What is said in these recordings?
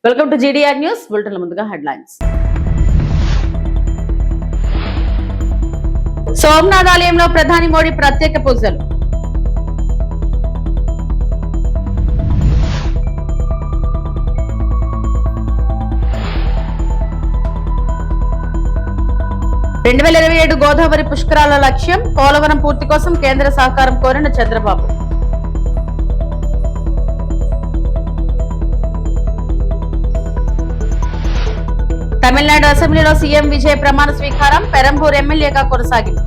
Welcome to GDR news. బులెటిన్ల ముందుగా headlines. Somnath ఆలయంలో ప్రధాని మోడీ ప్రత్యేక పూజలు. గోదావరి పుష్కరాల లక్ష్యం, పోలవరం పూర్తి కోసం కేంద్ర సహకారం కోరిన చంద్రబాబు. తమిళనాడు అసెంబ్లీలో సీఎం విజయ్ ప్రమాణ స్వీకారం, పెరంబూర్ ఎమ్మెల్యేగా కొనసాగింది.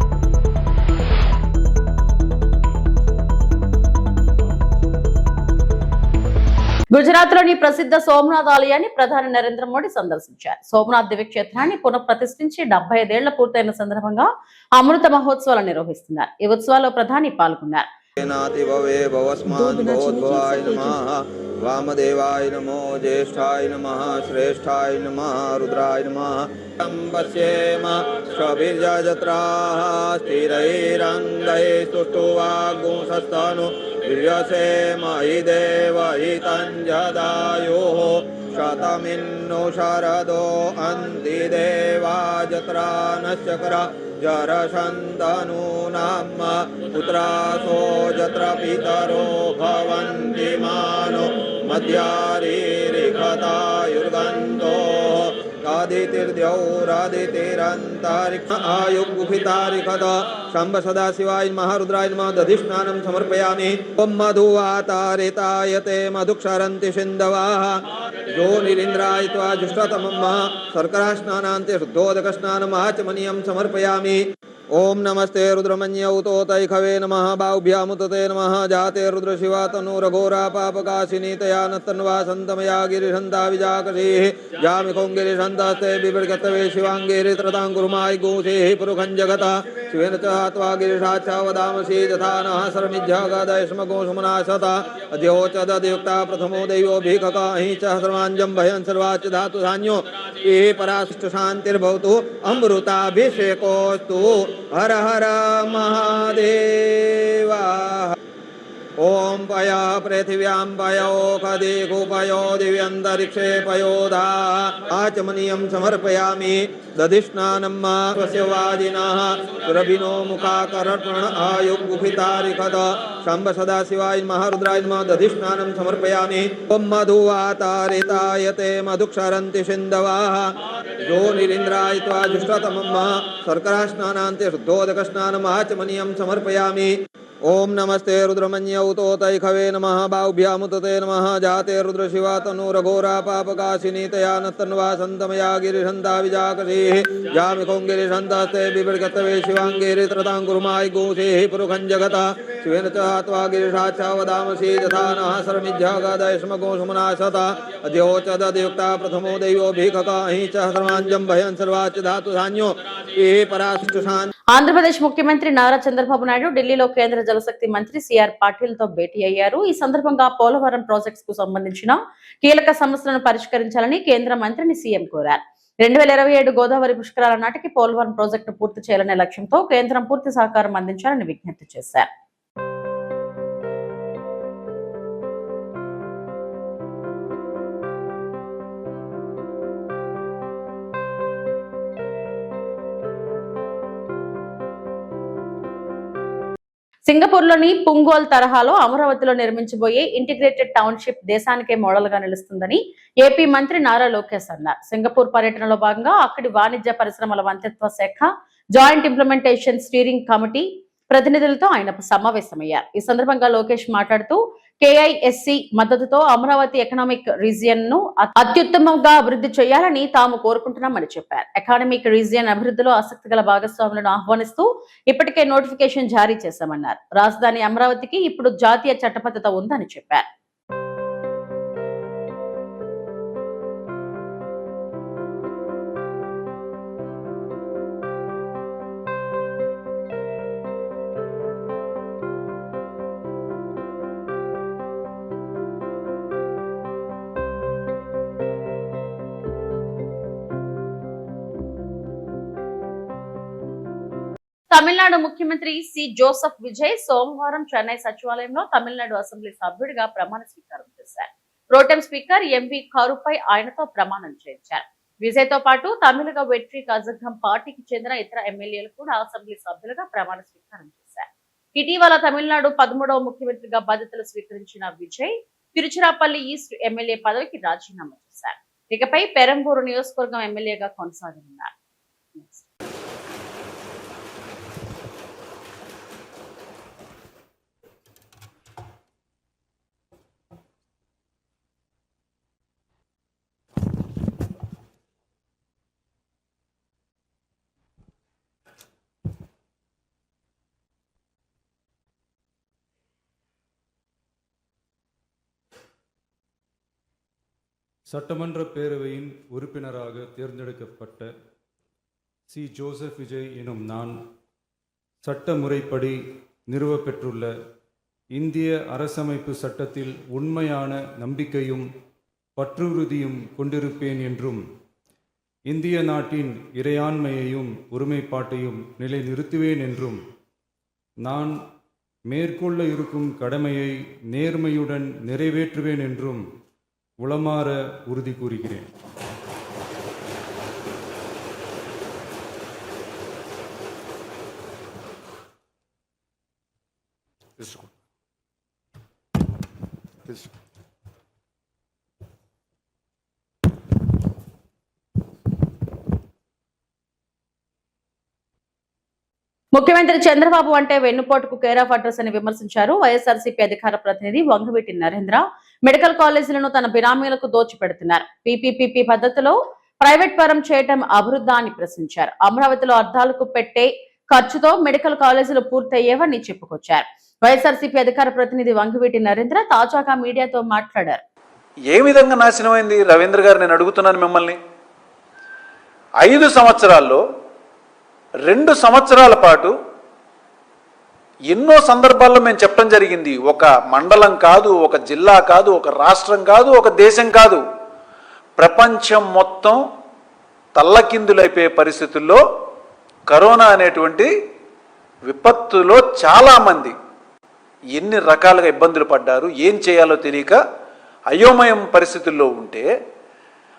గుజరాత్ లోని ప్రసిద్ధ సోమనాథ్ ఆలయాన్ని ప్రధాని నరేంద్ర మోడీ సందర్శించారు. సోమనాథ్ దివ్యక్షేత్రాన్ని పునఃప్రతిష్ఠించి 75 ఏళ్ల పూర్తయిన సందర్భంగా అమృత మహోత్సవాలు నిర్వహిస్తున్నారు. ఈ ఉత్సవాల్లో ప్రధాని పాల్గొన్నారు. वामदेवाय नमो, ज्येष्ठाय नमः, श्रेष्ठाय नमः, रुद्राय नमः. पश्येम स्वबीर्यजत्राः स्थिरैरङ्गैः सुष्ठुवागुंसस्तनु वीर्यसेम हि देव हितञ्जदायुः शतमिन्नु शरदो अन्ति देवाजत्रा नश्चक्र जरशन्तनूनाम पुत्रासो जत्र पितरो भवन्ति मानो मध्यारीरिखतायुर्गन्धो आदितिर्द्यौरादितिरन्तरिक्ष आयुगुफितारिखत शम्भ सदाशिवाय नमः, रुद्राय नमः. दधिस्नानं समर्पयामि. ओम मधुवातारितायते मधुक्षरन्ति सिन्धवः जो निरिन्द्राय त्वा जुष्टतमं शर्करा स्नानान्ते शुद्धोदकस्नानम् आचमनीयं समर्पयामि. ओम नमस्ते रुद्रमन्यौतोतैखवे नमः. बाहुभ्यामुतते नमः. जाते रुद्रशिवा तनूरघोरा पापकाशिनी तया नत्तन्वा सन्तमया गिरिशन्ता विजाकशीः जामिखों गिरिशन्तास्ते बिभृगतवे शिवाङ्गिरित्रताङ्कुरुमाय गोषेः पुरुखं जगता शिवेन च त्वा गिरिशाच्छावदामसि यथा नः सरमिज्झागादयस्मगोषुमनाशता अद्योचदयुक्ता प्रथमो दैवो भीककाहि च सर्वाञ्जं भयं सर्वाच्च धातु धान्यो ये पराष्ट शान्तिर्भवतु अमृताभिषेकोस्तु. हर हर महादेवा. ओम पया पृथिव्यां पयो खदिगुपयो दिव्यन्तरिक्षे पयोधा आचमनीयं समर्पयामि. दधिस्नानं स्वस्य वाजिनः सुरभिनो मुखाकर्पण आयुगुफितारिखत शम्भ सदाशिवाय नमः, रुद्राय नमः. दधिस्नानं समर्पयामि. ओम मधुवातारितायते मधुक्षरन्ति सिन्धवः जो निरिन्द्राय त्वा जुष्टतमं शर्करा स्नानान्ते शुद्धोदकस्नानम् आचमनीयं समर्पयामि. ओम नमस्ते रुद्रमन्यौतोतैखवे नमः. बाहुभ्यामुतते नमः. जाते रुद्रशिवा तनूरघोरा पापकाशिनी तया नत्तन्वा सन्तमया गिरिशन्ता विजाकशीः जामिखों गिरिशन्तास्ते बिभृगतवे शिवाङ्गिरित्रताङ्कुरुमाय गोषेः पुरुखं जगता शिवेन च त्वा गिरिशाच्छावदामसि यथा नः सरमिज्झागादयस्मगोषुमनाशता अद्योचदयुक्ता प्रथमो दैवो भीककाहि च सर्वाञ्जं भयं सर्वाच्च धातु धान्यो ये पराष्ट शान्ति. ఆంధ్రప్రదేశ్ ముఖ్యమంత్రి నారా చంద్రబాబు నాయుడు ఢిల్లీలో కేంద్ర జలశక్తి మంత్రి సిఆర్ పాటిల్ తో భేటీ అయ్యారు. ఈ సందర్భంగా పోలవరం ప్రాజెక్ట్స్ కు సంబంధించిన కీలక సమస్యలను పరిష్కరించాలని కేంద్ర మంత్రిని సీఎం కోరారు. 2027 గోదావరి పుష్కరాల నాటికి పోలవరం ప్రాజెక్టు పూర్తి చేయాలనే లక్ష్యంతో కేంద్రం పూర్తి సహకారం అందించాలని విజ్ఞప్తి చేశారు. సింగపూర్లోని పుంగోల్ తరహాలో అమరావతిలో నిర్మించబోయే ఇంటిగ్రేటెడ్ టౌన్షిప్ దేశానికే మోడల్ గా నిలుస్తుందని ఏపీ మంత్రి నారా లోకేష్ అన్నారు. సింగపూర్ పర్యటనలో భాగంగా అక్కడి వాణిజ్య పరిశ్రమల మంత్రిత్వ శాఖ జాయింట్ ఇంప్లిమెంటేషన్ స్టీరింగ్ కమిటీ ప్రతినిధులతో ఆయన సమావేశమయ్యారు. ఈ సందర్భంగా లోకేష్ మాట్లాడుతూ కేఐఎస్సి మద్దతుతో అమరావతి ఎకనామిక్ రీజియన్ ను అత్యుత్తమంగా అభివృద్ధి చేయాలని తాము కోరుకుంటున్నామని చెప్పారు. ఎకనామిక్ రీజియన్ అభివృద్ధిలో ఆసక్తి గల భాగస్వాములను ఆహ్వానిస్తూ ఇప్పటికే నోటిఫికేషన్ జారీ చేశామన్నారు. రాజధాని అమరావతికి ఇప్పుడు జాతీయ చట్టబద్ధత ఉందని చెప్పారు. తమిళనాడు ముఖ్యమంత్రి సి జోసెఫ్ విజయ్ సోమవారం చెన్నై సచివాలయంలో తమిళనాడు అసెంబ్లీ సభ్యుడిగా ప్రమాణ స్వీకారం చేశారు. ప్రోటెం స్పీకర్ ఎంవి కారుపై ఆయనతో ప్రమాణం చేయించారు. విజయ్తో పాటు తమిళగ వెట్రి కజగం పార్టీకి చెందిన ఇతర ఎమ్మెల్యేలు కూడా అసెంబ్లీ సభ్యులుగా ప్రమాణ స్వీకారం చేశారు. ఇటీవల తమిళనాడు 13వ ముఖ్యమంత్రిగా బాధ్యతలు స్వీకరించిన విజయ్ తిరుచిరాపల్లి ఈస్ట్ ఎమ్మెల్యే పదవికి రాజీనామా చేశారు. ఇకపై పెరంబూరు నియోజకవర్గం ఎమ్మెల్యేగా కొనసాగనున్నారు. சட்டமன்ற பேரவையின் உறுப்பினராக தேர்ந்தெடுக்கப்பட்ட சி. ஜோசப் விஜய் எனும் நான் சட்ட முறைப்படி நிறுவப்பெற்றுள்ள இந்திய அரசமைப்பு சட்டத்தில் உண்மையான நம்பிக்கையும் பற்றுறுதியும் கொண்டிருப்பேன் என்றும் இந்திய நாட்டின் இறையாண்மையையும் ஒருமைப்பாட்டையும் நிலைநிறுத்துவேன் என்றும் நான் மேற்கொள்ள இருக்கும் கடமையை நேர்மையுடன் நிறைவேற்றுவேன் என்றும் உளமாற உறுதி கூறுகிறேன். ముఖ్యమంత్రి చంద్రబాబు అంటే వెన్నుపోటుకు కేర్ ఆఫ్ అడ్రస్ అని విమర్శించారు వైఎస్ఆర్సీపీ అధికార ప్రతినిధి వంగవీటి నరేంద్ర. మెడికల్ కాలేజీలను తన బినామీలకు దోచిపెడుతున్నారు. పీపీపీ పద్ధతిలో ప్రైవేట్ పరం చేయడం అభివృద్ధి అని ప్రశ్నించారు. అమరావతిలో అర్థాలకు పెట్టే ఖర్చుతో మెడికల్ కాలేజీలు పూర్తయ్యేవని చెప్పుకొచ్చారు. వైఎస్ఆర్సీపీ అధికార ప్రతినిధి వంగవీటి నరేంద్ర తాజాగా మీడియాతో మాట్లాడారు. ఏ విధంగా నాశనమైంది రవీంద్ర గారు, నేను అడుగుతున్నాను మిమ్మల్ని. 5 సంవత్సరాల్లో 2 సంవత్సరాల పాటు ఎన్నో సందర్భాల్లో మేము చెప్పడం జరిగింది. ఒక మండలం కాదు, ఒక జిల్లా కాదు, ఒక రాష్ట్రం కాదు, ఒక దేశం కాదు, ప్రపంచం మొత్తం తల్లకిందులైపోయే పరిస్థితుల్లో కరోనా అనేటువంటి విపత్తులో చాలామంది ఎన్ని రకాలుగా ఇబ్బందులు పడ్డారు, ఏం చేయాలో తెలియక అయోమయం పరిస్థితుల్లో ఉంటే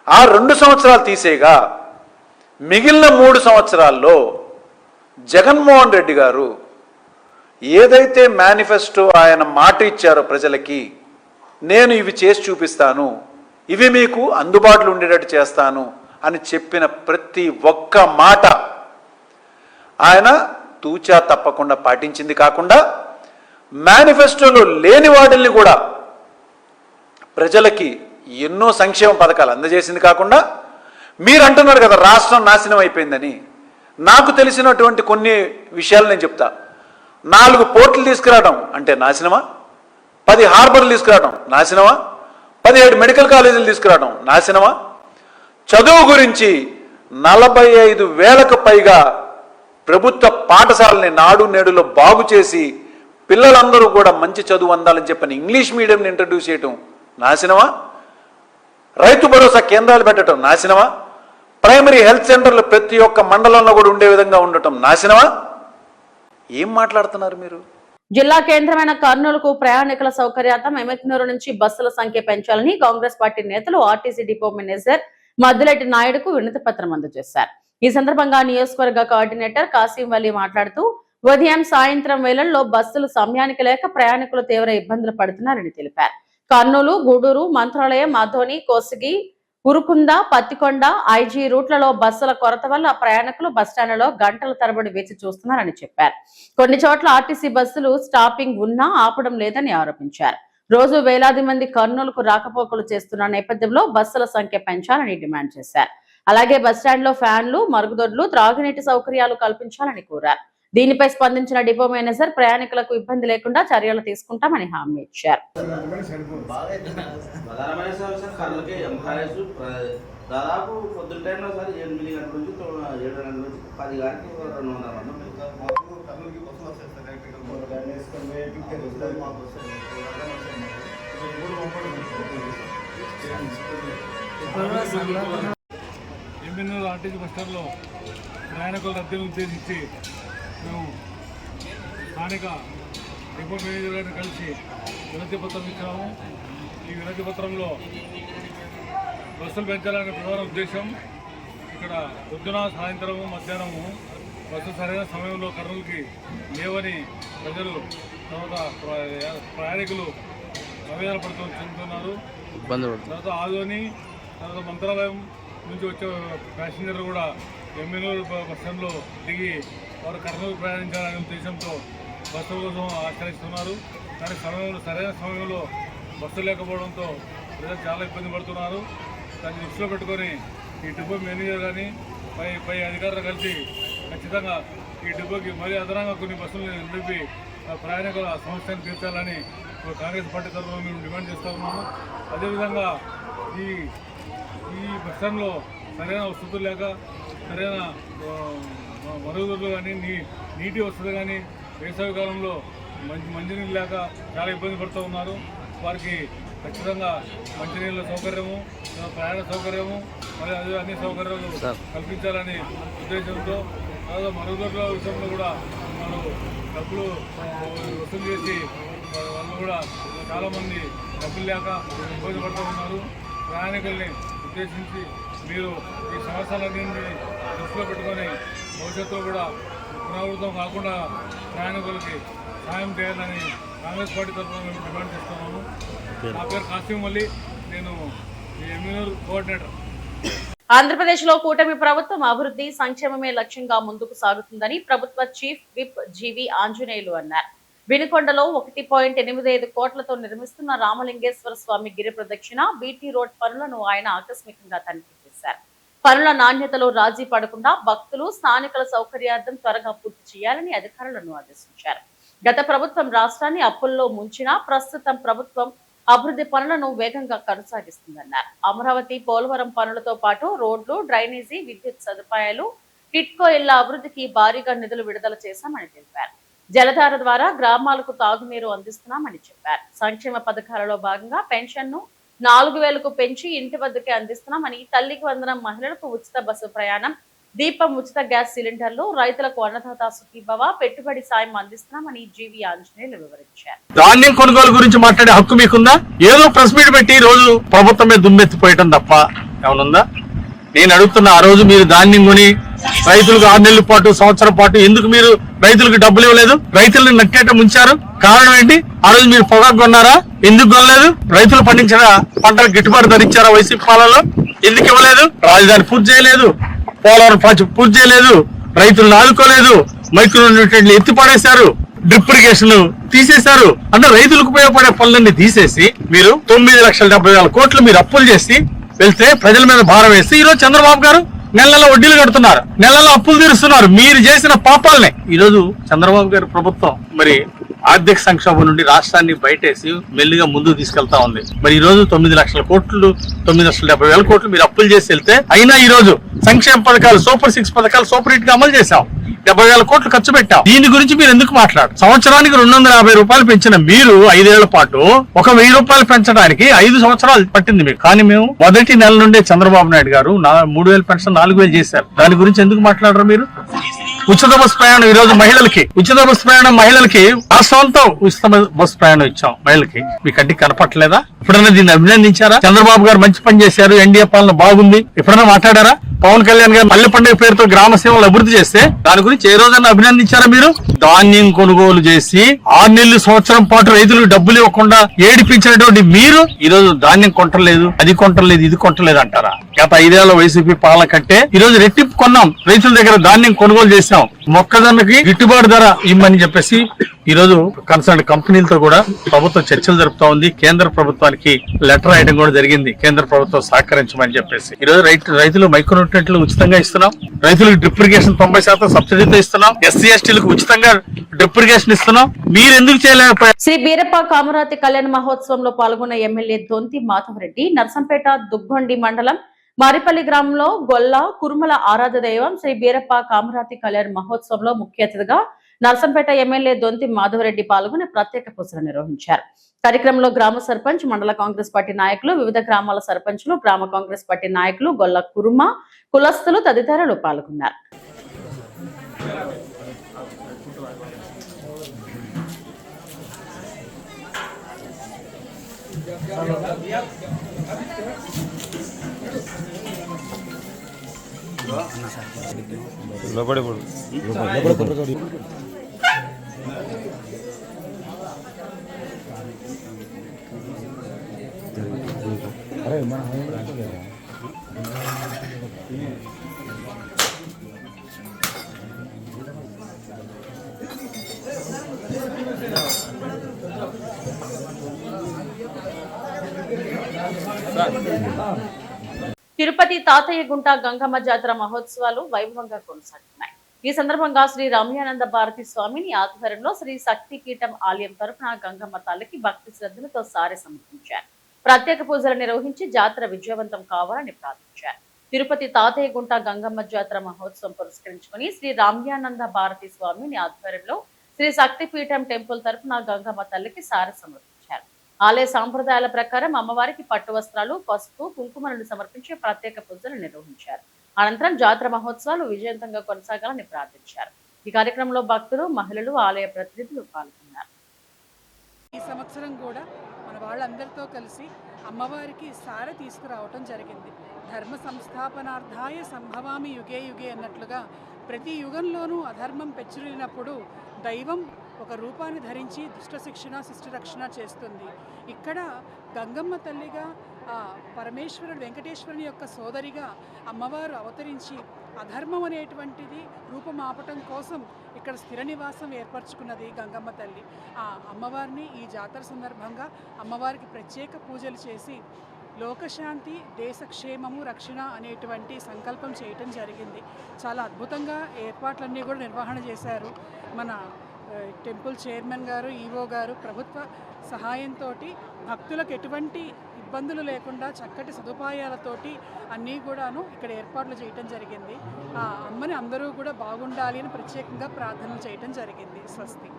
ఆ 2 సంవత్సరాలు తీసేగా మిగిలిన 3 సంవత్సరాల్లో జగన్మోహన్ రెడ్డి గారు ఏదైతే మేనిఫెస్టో ఆయన మాట ఇచ్చారో ప్రజలకి, నేను ఇవి చేసి చూపిస్తాను, ఇవి మీకు అందుబాటులో ఉండేటట్టు చేస్తాను అని చెప్పిన ప్రతి ఒక్క మాట ఆయన తూచా తప్పకుండా పాటించింది కాకుండా మేనిఫెస్టోలో లేని వాటిల్ని కూడా ప్రజలకి ఎన్నో సంక్షేమ పథకాలు అందజేసింది కాకుండా, మీరు అంటున్నారు కదా రాష్ట్రం నాశనం అయిపోయిందని. నాకు తెలిసినటువంటి కొన్ని విషయాలు నేను చెప్తా. 4 పోర్టులు తీసుకురావడం అంటే నాశనమా? 10 హార్బర్లు తీసుకురావడం నాశనమా? 17 మెడికల్ కాలేజీలు తీసుకురావడం నాశనమా? చదువు గురించి 45,000కు పైగా ప్రభుత్వ పాఠశాలని నాడు నేడులో బాగు చేసి పిల్లలందరూ కూడా మంచి చదువు అందాలని చెప్పని ఇంగ్లీష్ మీడియంని ఇంట్రడ్యూస్ చేయటం నాశనమా? రైతు భరోసా కేంద్రాలు పెట్టడం నాశనమా? ప్రైమరీ హెల్త్ సెంటర్లు ప్రతి ఒక్క మండలంలో కూడా ఉండే విధంగా ఉండటం నాశనమా? ఏం మాట్లాడుతున్నారు మీరు? జిల్లా కేంద్రమైన కర్నూలుకు ప్రయాణికుల సౌకర్యార్థం ఎమ్మెక్నూరు నుంచి బస్సుల సంఖ్య పెంచాలని కాంగ్రెస్ పార్టీ నేతలు ఆర్టీసీ డిపో మేనేజర్ మద్దిరెడ్డి నాయుడుకు వినతి పత్రం అందజేశారు. ఈ సందర్భంగా నియోజకవర్గ కోఆర్డినేటర్ కాసిం వలి మాట్లాడుతూ ఉదయం సాయంత్రం వేళల్లో బస్సులు సమయానికి లేక ప్రయాణికులు తీవ్ర ఇబ్బందులు పడుతున్నారని తెలిపారు. కర్నూలు, గూడూరు, మంత్రాలయం, మాధోని, కోసిగి, ఉరుకుంద, పత్తికొండ, ఐజీ రూట్లలో బస్సుల కొరత వల్ల ప్రయాణికులు బస్టాండ్లలో గంటల తరబడి వేచి చూస్తున్నారని చెప్పారు. కొన్ని చోట్ల ఆర్టీసీ బస్సులు స్టాపింగ్ ఉన్నా ఆపడం లేదని ఆరోపించారు. రోజు వేలాది మంది కర్నూలుకు రాకపోకలు చేస్తున్న నేపథ్యంలో బస్సుల సంఖ్య పెంచాలని డిమాండ్ చేశారు. అలాగే బస్టాండ్లో ఫ్యాన్లు, మరుగుదొడ్లు, త్రాగునీటి సౌకర్యాలు కల్పించాలని కోరారు. దీనిపై స్పందించిన డిపో మేనేజర్ ప్రయాణికులకు ఇబ్బంది లేకుండా చర్యలు తీసుకుంటామని హామీ ఇచ్చారు. దాదాపు పొద్దున్న టైంలో సార్ 8 గంటల నుంచి 7 గంటల నుంచి 10 గంటలకు 200 మంది ఎమ్మెల్యేలు ఆర్టీసీ బస్టాండ్లో ప్రయాణికుల రద్దీని ఉద్దేశించి మేము స్థానిక డిపో మేనేజర్ గారిని కలిసి వినతి పత్రం ఇచ్చాము. ఈ వినతి పత్రంలో బస్సులు పెంచాలనే ప్రధాన ఉద్దేశం, ఇక్కడ పొద్దున సాయంత్రము మధ్యాహ్నము బస్సు సరైన సమయంలో కర్నూలుకి లేవని ప్రజలు తర్వాత ప్రయాణికులు ఆవేదన చెందుతున్నారు. తర్వాత ఆదోని తర్వాత మంత్రాలయం నుంచి వచ్చే ప్యాసింజర్లు కూడా ఎమ్మెల్యేలు బస్ స్టాండ్లో దిగి వారు కర్నూలు ప్రయాణించాలనే ఉద్దేశంతో బస్సుల కోసం ఆశ్రయిస్తున్నారు. కానీ సరైన సమయంలో బస్సు లేకపోవడంతో ప్రజలు చాలా ఇబ్బంది పడుతున్నారు. దాన్ని దృష్టిలో పెట్టుకొని ఈ డిపో మేనేజర్ కానీ పై అధికారులు కలిసి ఖచ్చితంగా ఈ డిపోకి మరీ అదనంగా కొన్ని బస్సులను నిలిపి ప్రయాణికుల సమస్యను తీర్చాలని కాంగ్రెస్ పార్టీ తరఫున మేము డిమాండ్ చేస్తూ ఉన్నాము. అదేవిధంగా ఈ బస్ స్టాండ్లో సరైన వసతులు లేక సరైన మరుగుదొడ్లు కానీ నీటి వసతులు కానీ వేసవి కాలంలో మంచినీళ్ళు లేక చాలా ఇబ్బంది పడుతూ ఉన్నారు. వారికి ఖచ్చితంగా మంచినీళ్ళ సౌకర్యము, ప్రయాణ సౌకర్యము మరియు అన్ని సౌకర్యాలు కల్పించాలని ఉద్దేశంతో తర్వాత మరుగుదొడ్ల విషయంలో కూడా వాళ్ళు డబ్బులు వసూలు చేసి వాళ్ళు కూడా చాలామంది డబ్బులు లేక ఇబ్బంది పడుతూ ఉన్నారు. ప్రయాణికుల్ని ఉద్దేశించి మీరు ఈ సమస్యలన్నింటినీ దృష్టిలో పెట్టుకొని భవిష్యత్తులో కూడా పునరావృతం కాకుండా ప్రయాణికులకి సాయం చేయాలని కాంగ్రెస్ పార్టీ తరఫున మేము డిమాండ్ చేస్తున్నాము. నా పేరు కాసిం అలీ, నేను ఎమ్మెల్యే కోఆర్డినేటర్. ఆంధ్రప్రదేశ్లో కూటమి ప్రభుత్వం అభివృద్ధి సంక్షేమమే లక్ష్యంగా ముందుకు సాగుతుందని ప్రభుత్వ చీఫ్ విప్ జీవి ఆంజనేయులు అన్నారు. వినుకొండలో 1.85 కోట్లతో నిర్మిస్తున్న రామలింగేశ్వర స్వామి గిరి ప్రదక్షిణ బీటీ రోడ్ పనులను ఆయన ఆకస్మికంగా తనిఖీ చేశారు. పనుల నాణ్యతలో రాజీ పడకుండా భక్తులు స్థానికుల సౌకర్యార్థం త్వరగా పూర్తి చేయాలని అధికారులను ఆదేశించారు. గత ప్రభుత్వం రాష్ట్రాన్ని అప్పుల్లో ముంచినా ప్రస్తుతం ప్రభుత్వం అభివృద్ధి పనులను వేగంగా కొనసాగిస్తుందన్నారు. అమరావతి పోలవరం పనులతో పాటు రోడ్లు, డ్రైనేజీ, విద్యుత్ సదుపాయాలు, టిట్కో ఇళ్ల అభివృద్ధికి భారీగా నిధులు విడుదల చేశామని తెలిపారు. జలధార ద్వారా గ్రామాలకు తాగునీరు అందిస్తున్నామని చెప్పారు. సంక్షేమ పథకాలలో భాగంగా పెన్షన్ను 4,000కు పెంచి ఇంటి వద్దకే అందిస్తున్నామని, తల్లికి వందనం మహిళలకు ఉచిత బస్సు ప్రయాణం, దీపం ఉచిత గ్యాస్ సిలిండర్లు, రైతులకు అన్నదాత సుఖీభవ పెట్టుబడి సాయం అందిస్తున్నామని జీవి ఆంజనేయులు వివరించారు. ధాన్యం కొనుగోలు గురించి మాట్లాడే హక్కు మీకుందా? ఏదో ప్రెస్ మీట్ పెట్టి రోజు ప్రభుత్వమే దుమ్మెత్తిపోయటం తప్ప ఏమనుందా? నేను అడుగుతున్నా, ఆ రోజు మీరు ధాన్యం కొని రైతులకు 6 నెలల పాటు, సంవత్సరం పాటు ఎందుకు మీరు రైతులకు డబ్బులు ఇవ్వలేదు? రైతులను నట్టేట ముంచారు. కారణం ఏంటి? ఆ రోజు మీరు పొగాకు కొన్నారా? ఎందుకు కొనలేదు? రైతులు పండించిన పంటలకు గిట్టుబాటు ధర ఇచ్చారా వైసీపీ పాలనలో? ఎందుకు ఇవ్వలేదు? రాజధాని పూర్తి చేయలేదు, పోలవరం పూర్తి చేయలేదు, రైతులను ఆదుకోలేదు, మైక్రో న్యూట్రియెంట్లు ఎత్తి పడేశారు, డ్రిప్ ఇరిగేషన్ తీసేశారు. అంటే రైతులకు ఉపయోగపడే పనులన్నీ తీసేసి మీరు 9,70,000 కోట్లు మీరు అప్పులు చేసి వెళ్తే ప్రజల మీద భారం వేసి ఈ రోజు చంద్రబాబు గారు నెలలో వడ్డీలు కడుతున్నారు, నెలలో అప్పులు తీరుస్తున్నారు. మీరు చేసిన పాపాలనే ఈ రోజు చంద్రబాబు గారి ప్రభుత్వం మరి ఆర్థిక సంక్షోభం నుండి రాష్ట్రాన్ని బయటేసి మెల్లిగా ముందుకు తీసుకెళ్తా ఉంది. మరి ఈ రోజు 9,00,000 కోట్లు, 9,70,000 కోట్లు మీరు అప్పులు చేసి వెళ్తే అయినా ఈ రోజు సంక్షేమ పథకాలు, సూపర్ 6 పథకాలు సూపర్ హిట్ గా అమలు చేశాం. 70,000 కోట్లు ఖర్చు పెట్టాం. దీని గురించి మీరు ఎందుకు మాట్లాడు? సంవత్సరానికి 250 రూపాయలు పెంచిన మీరు 5 ఏళ్ల పాటు 1,000 రూపాయలు పెంచడానికి 5 సంవత్సరాలు పట్టింది మీకు. కానీ మేము మొదటి నెల నుండే చంద్రబాబు నాయుడు గారు 3,000 పెన్షన్ 4,000 చేశారు. దాని గురించి ఎందుకు మాట్లాడరు మీరు? ఉచిత బస్సు ప్రయాణం ఈ రోజు మహిళలకి, ఉచిత బస్సు ప్రయాణం మహిళలకి రాష్ట్రంతో ఉచిత బస్సు ప్రయాణం ఇచ్చాం మహిళలకి. మీ కంటికి కనపట్లేదా? ఎప్పుడైనా దీన్ని అభినందించారా? చంద్రబాబు గారు మంచి పని చేశారు, ఎన్డీఏ పాలన బాగుంది, ఎప్పుడైనా మాట్లాడారా? పవన్ కళ్యాణ్ గారు పల్లె పండుగ పేరుతో గ్రామ సేవలు అభివృద్ధి చేస్తే దాని గురించి ఏ రోజన్నా అభినందించారా మీరు? ధాన్యం కొనుగోలు చేసి 6 నెలలు, సంవత్సరం పాటు రైతులకు డబ్బులు ఇవ్వకుండా ఏడిపించినటువంటి మీరు ఈ రోజు ధాన్యం కొంటలేదు, అది కొంటలేదు, ఇది కొంటలేదు అంటారా? గత 5 ఏళ్ల వైసీపీ పాలన కంటే ఈ రోజు రెట్టింపు కొన్నాం. రైతుల దగ్గర ధాన్యం కొనుగోలు చేసాం. మొక్కజొన్నకి గిట్టుబాటు ధర ఇమ్మని చెప్పేసి ఈ రోజు కన్సర్న్ కంపెనీలతో కూడా ప్రభుత్వం చర్చలు జరుపుతా ఉంది. కేంద్ర ప్రభుత్వానికి లెటర్ రాయడం కూడా జరిగింది, కేంద్ర ప్రభుత్వం సహకరించమని చెప్పేసి. ఈ రోజు రైతులు మైక్రో న్యూట్రియెంట్లు ఉచితంగా ఇస్తున్నాం, రైతులకు డ్రిప్ ఇరిగేషన్ 90% సబ్సిడీతో ఇస్తున్నాం, SC/STలకు ఉచితంగా డ్రిప్ ఇరిగేషన్ ఇస్తున్నాం. మీరు ఎందుకు చేయలేకపోయారు? శ్రీ బీరప్ప కామరాతి కళ్యాణ మహోత్సవంలో పాల్గొన్న ఎమ్మెల్యే దొంతి మాధవరెడ్డి నర్సంపేట దుగ్గొండి మండలం మారిపల్లి గ్రామంలో గొల్ల కురుమల ఆరాధ దైవం శ్రీ బీరప్ప కామరాతి కళ్యాణ మహోత్సవంలో ముఖ్య అతిథిగా నర్సంపేట ఎమ్మెల్యే దొంతి మాధవరెడ్డి పాల్గొని ప్రత్యేక పూజలు నిర్వహించారు. కార్యక్రమంలో గ్రామ సర్పంచ్, మండల కాంగ్రెస్ పార్టీ నాయకులు, వివిధ గ్రామాల సర్పంచులు, గ్రామ కాంగ్రెస్ పార్టీ నాయకులు, గొల్ల కురుమ కులస్తులు తదితరులు పాల్గొన్నారు. తిరుపతి తాతయ్య గుంట గంగమ్మ జాతర మహోత్సవాలు వైభవంగా కొనసాగుతున్నాయి. ఈ సందర్భంగా శ్రీ రమ్యానంద భారతి స్వామిని ఆధ్వర్యంలో శ్రీ శక్తి పీఠం ఆలయం తరఫున గంగమ్మ తల్లికి భక్తి శ్రద్ధలతో సారె సమర్పించారు. ప్రత్యేక పూజలు నిర్వహించి జాతర విజయవంతం కావాలని ప్రార్థించారు. తిరుపతి తాతయ్య గుంట గంగమ్మ జాతర మహోత్సవం పురస్కరించుకుని శ్రీ రమ్యానంద భారతి స్వామిని ఆధ్వర్యంలో శ్రీ శక్తి పీఠం టెంపుల్ తరఫున గంగమ్మ తల్లికి సారె సమర్పించారు. ఆలయ సాంప్రదాయాల ప్రకారం అమ్మవారికి పట్టు వస్త్రాలు, పసుపు, కుంకుమలను సమర్పించి ప్రత్యేక పూజలు నిర్వహించారు. అనంతరం జాతర మహోత్సవాలు విజయవంతంగా కొనసాగాలని ప్రార్థించారు. ఈ కార్యక్రమంలో భక్తులు, మహిళలు, ఆలయ ప్రతినిధులు పాల్గొన్నారు. ఈ సంవత్సరం కూడా మన వాళ్ళందరితో కలిసి అమ్మవారికి సారె తీసుకురావటం జరిగింది. ధర్మ సంస్థాపనార్థాయ సంభవామి యుగే యుగే అన్నట్లుగా ప్రతి యుగంలోనూ అధర్మం పెచ్చురినప్పుడు దైవం ఒక రూపాన్ని ధరించి దుష్ట శిక్షణ, శిష్ట రక్షణ చేస్తుంది. ఇక్కడ గంగమ్మ తల్లిగా పరమేశ్వరుడు వెంకటేశ్వరుని యొక్క సోదరిగా అమ్మవారు అవతరించి అధర్మం అనేటువంటిది రూపమాపటం కోసం ఇక్కడ స్థిర నివాసం ఏర్పరచుకున్నది గంగమ్మ తల్లి. ఆ అమ్మవారిని ఈ జాతర సందర్భంగా అమ్మవారికి ప్రత్యేక పూజలు చేసి లోకశాంతి, దేశక్షేమము, రక్షణ అనేటువంటి సంకల్పం చేయటం జరిగింది. చాలా అద్భుతంగా ఏర్పాట్లన్నీ కూడా నిర్వహణ చేశారు. మన టెంపుల్ చైర్మన్ గారు, ఈవో గారు ప్రభుత్వ సహాయంతో భక్తులకు ఎటువంటి ఇబ్బందులు లేకుండా చక్కటి సదుపాయాలతోటి అన్నీ కూడాను ఇక్కడ ఏర్పాట్లు చేయటం జరిగింది. ఆ అమ్మని అందరూ కూడా బాగుండాలి అని ప్రత్యేకంగా ప్రార్థనలు చేయటం జరిగింది. స్వస్తి.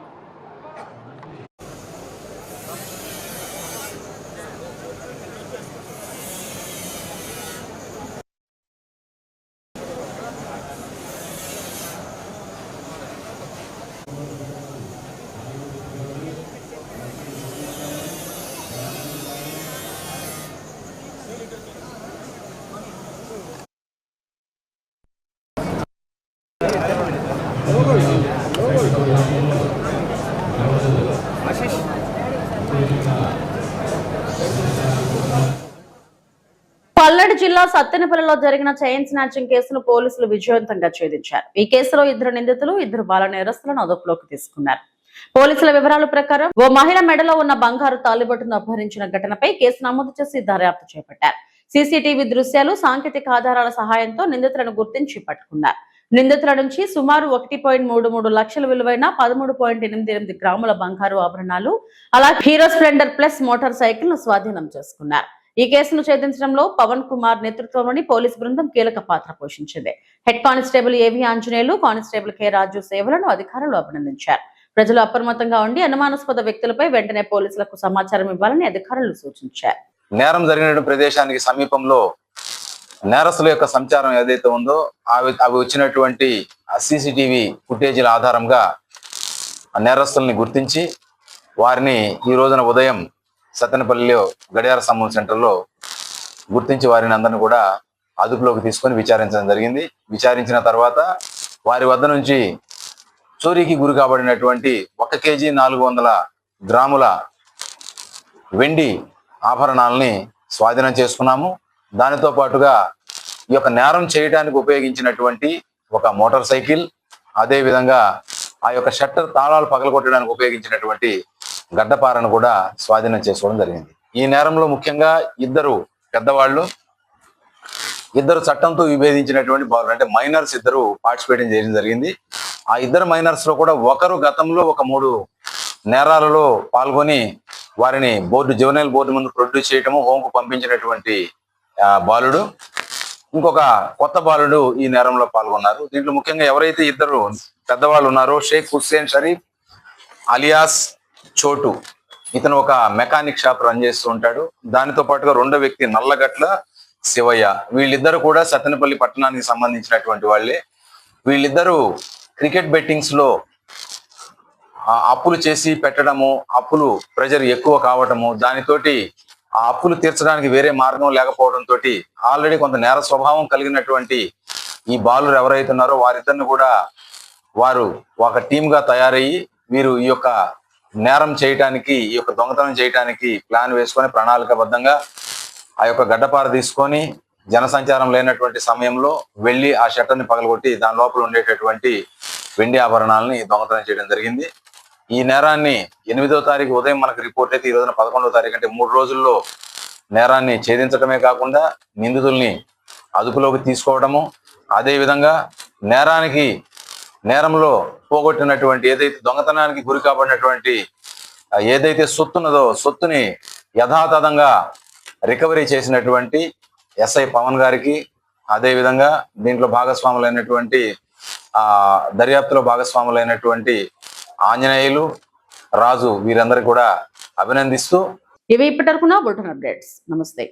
పల్నాడు జిల్లా సత్తెనపల్లిలో జరిగిన చైన్ స్నాచింగ్ కేసును పోలీసులు విజయవంతంగా ఛేదించారు. ఈ కేసులో 2 నిందితులు, 2 బాల నేరస్తులను అదుపులోకి తీసుకున్నారు. పోలీసుల వివరాల ప్రకారం ఓ మహిళ మెడలో ఉన్న బంగారు తాలిబొట్టును అపహరించిన ఘటనపై కేసు నమోదు చేసి దర్యాప్తు చేపట్టారు. సీసీటీవీ దృశ్యాలు, సాంకేతిక ఆధారాల సహాయంతో నిందితులను గుర్తించి పట్టుకున్నారు. నిందితుల నుంచి సుమారు 1.33 లక్షల విలువైన 13.88 గ్రాముల బంగారు ఆభరణాలు, అలాగే hero Splendor plus motor cycle ను స్వాధీనం చేసుకున్నారు. ఈ కేసును ఛేదించడంలో పవన్ కుమార్ నేతృత్వంలోని పోలీసు బృందం కీలక పాత్ర పోషించింది. హెడ్ కానిస్టేబుల్ ఏవి ఆంజనేయులు, కానిస్టేబుల్ కె రాజు సేవలను అధికారులు అభినందించారు. ప్రజలు అప్రమత్తంగా ఉండి అనుమానాస్పద వ్యక్తులపై వెంటనే పోలీసులకు సమాచారం ఇవ్వాలని అధికారులు సూచించారు. నేరం జరిగిన ప్రదేశానికి సమీపంలో నేరస్తుల యొక్క సంచారం ఏదైతే ఉందో అవి వచ్చినటువంటి సీసీటీవీ ఫుటేజీల ఆధారంగా నేరస్తుల్ని గుర్తించి వారిని ఈ రోజున ఉదయం సత్తెనపల్లిలో గడియార సమూహ సెంటర్లో గుర్తించి వారిని అందరిని కూడా అదుపులోకి తీసుకొని విచారించడం జరిగింది. విచారించిన తర్వాత వారి వద్ద నుంచి చోరీకి గురి కాబడినటువంటి 1 కేజీ 400 గ్రాముల వెండి ఆభరణాలని స్వాధీనం చేసుకున్నాము. దానితో పాటుగా ఈ యొక్క నేరం చేయడానికి ఉపయోగించినటువంటి ఒక మోటార్ సైకిల్, అదే విధంగా ఆ యొక్క షట్టర్ తాళాలు పగలగొట్టడానికి ఉపయోగించినటువంటి గడ్డపారను కూడా స్వాధీనం చేసుకోవడం జరిగింది. ఈ నేరంలో ముఖ్యంగా 2 పెద్దవాళ్ళు, 2 చట్టంతో విభేదించినటువంటి బాలురు, అంటే మైనర్స్ 2 పార్టిసిపేట్ చేయడం జరిగింది. ఆ 2 మైనర్స్ లో కూడా ఒకరు గతంలో ఒక 3 నేరాలలో పాల్గొని వారిని జువెనైల్ బోర్డు ముందు ప్రొడ్యూస్ చేయటము, హోంకు పంపించినటువంటి బాలుడు, ఇంకొక కొత్త బాలుడు ఈ నేరంలో పాల్గొన్నారు. దీంట్లో ముఖ్యంగా ఎవరైతే 2 పెద్దవాళ్ళు ఉన్నారో షేక్ హుస్సేన్ షరీఫ్ అలియాస్ చోటు, ఇతను ఒక మెకానిక్ షాప్ రన్ చేస్తూ ఉంటాడు. దానితో పాటుగా 2వ వ్యక్తి నల్లగట్ల శివయ్య. వీళ్ళిద్దరు కూడా సత్తెనపల్లి పట్టణానికి సంబంధించినటువంటి వాళ్ళే. వీళ్ళిద్దరూ క్రికెట్ బెట్టింగ్స్ లో అప్పులు చేసి పెట్టడము, అప్పులు ప్రెజర్ ఎక్కువ కావటము, దానితోటి ఆ అప్పులు తీర్చడానికి వేరే మార్గం లేకపోవడంతో ఆల్రెడీ కొంత నేర స్వభావం కలిగినటువంటి ఈ బాలురు ఎవరైతే ఉన్నారో వారిద్దరిని కూడా వారు ఒక టీమ్ గా తయారయ్యి వీరు ఈ యొక్క నేరం చేయటానికి, ఈ యొక్క దొంగతనం చేయటానికి ప్లాన్ వేసుకొని ప్రణాళికాబద్ధంగా ఆ యొక్క గడ్డపార తీసుకొని జనసంచారం లేనటువంటి సమయంలో వెళ్ళి ఆ షట్టర్ని పగలగొట్టి దాని లోపల ఉండేటటువంటి వెండి ఆభరణాలని దొంగతనం చేయడం జరిగింది. ఈ నేరాన్ని 8వ తారీఖు ఉదయం మనకు రిపోర్ట్ అయితే ఈ రోజున 11వ తారీఖు అంటే 3 రోజుల్లో నేరాన్ని ఛేదించడమే కాకుండా నిందితుల్ని అదుపులోకి తీసుకోవడము, అదేవిధంగా నేరంలో పోగొట్టినటువంటి ఏదైతే దొంగతనానికి గురి కాబడినటువంటి ఏదైతే సొత్తున్నదో సొత్తుని యథాతథంగా రికవరీ చేసినటువంటి ఎస్ఐ పవన్ గారికి, అదేవిధంగా దీంట్లో భాగస్వాములైనటువంటి దర్యాప్తులో భాగస్వాములైనటువంటి ఆంజనేయులు, రాజు వీరందరికీ కూడా అభినందిస్తూ ఇవి ఇప్పటివరకు నా బులెటిన్ అప్డేట్స్. నమస్తే.